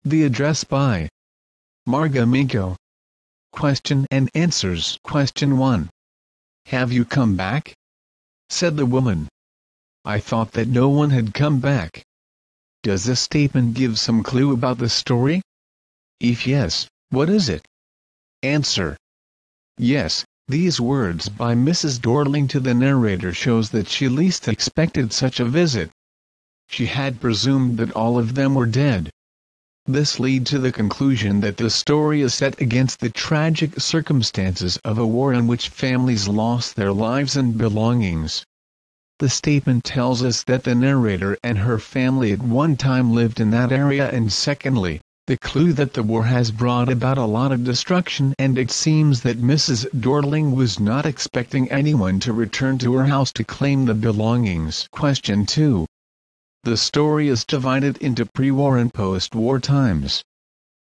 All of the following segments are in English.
The address by Marga Minco. Question and answers. Question 1. Have you come back? Said the woman. I thought that no one had come back. Does this statement give some clue about the story? If yes, what is it? Answer. Yes, these words by Mrs. Dorling to the narrator shows that she least expected such a visit. She had presumed that all of them were dead. This leads to the conclusion that the story is set against the tragic circumstances of a war in which families lost their lives and belongings. The statement tells us that the narrator and her family at one time lived in that area, and secondly, the clue that the war has brought about a lot of destruction, and it seems that Mrs. Dorling was not expecting anyone to return to her house to claim the belongings. Question 2. The story is divided into pre-war and post-war times.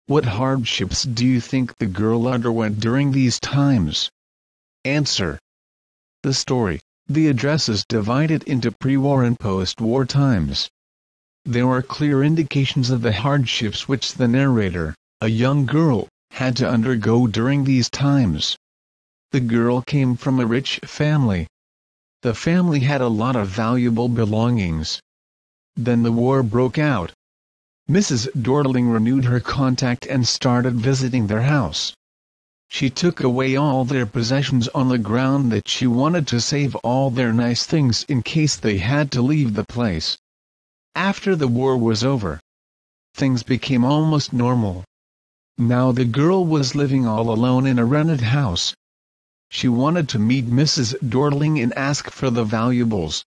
What hardships do you think the girl underwent during these times? Answer. The story, the address, is divided into pre-war and post-war times. There are clear indications of the hardships which the narrator, a young girl, had to undergo during these times. The girl came from a rich family. The family had a lot of valuable belongings. Then the war broke out. Mrs. Dorling renewed her contact and started visiting their house. She took away all their possessions on the ground that she wanted to save all their nice things in case they had to leave the place. After the war was over, things became almost normal. Now the girl was living all alone in a rented house. She wanted to meet Mrs. Dorling and ask for the valuables.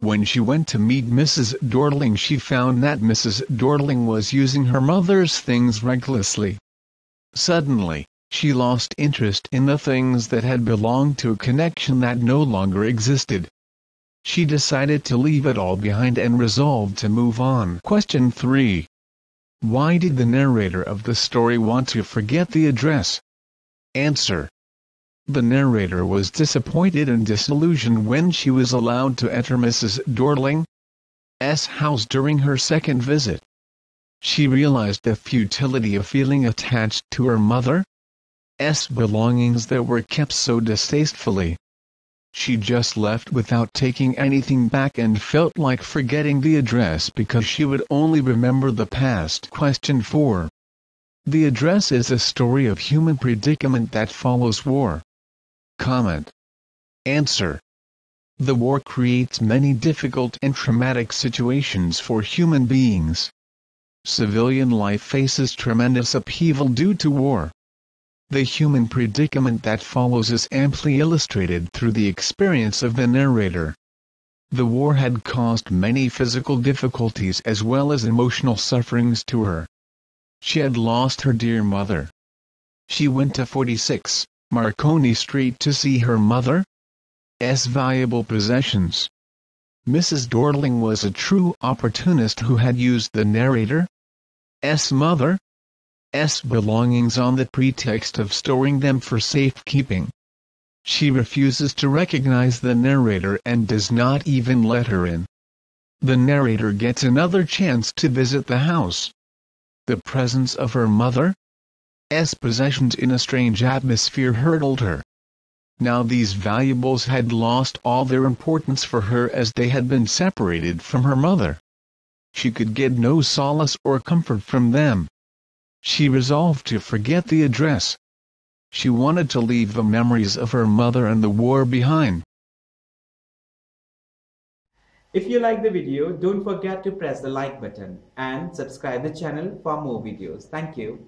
When she went to meet Mrs. Dorling, she found that Mrs. Dorling was using her mother's things recklessly. Suddenly, she lost interest in the things that had belonged to a connection that no longer existed. She decided to leave it all behind and resolved to move on. Question 3. Why did the narrator of the story want to forget the address? Answer. The narrator was disappointed and disillusioned when she was allowed to enter Mrs. Dorling's house during her second visit. She realized the futility of feeling attached to her mother's belongings that were kept so distastefully. She just left without taking anything back and felt like forgetting the address because she would only remember the past. Question 4. The address is a story of human predicament that follows war. Comment. Answer. The war creates many difficult and traumatic situations for human beings. Civilian life faces tremendous upheaval due to war. The human predicament that follows is amply illustrated through the experience of the narrator. The war had caused many physical difficulties as well as emotional sufferings to her. She had lost her dear mother. She went to 46 Marconi Street to see her mother's valuable possessions. Mrs. Dorling was a true opportunist who had used the narrator's mother's belongings on the pretext of storing them for safekeeping. She refuses to recognize the narrator and does not even let her in. The narrator gets another chance to visit the house. The presence of her mother's possessions in a strange atmosphere hurtled her. Now these valuables had lost all their importance for her as they had been separated from her mother. She could get no solace or comfort from them. She resolved to forget the address. She wanted to leave the memories of her mother and the war behind. If you like the video, don't forget to press the like button and subscribe the channel for more videos. Thank you.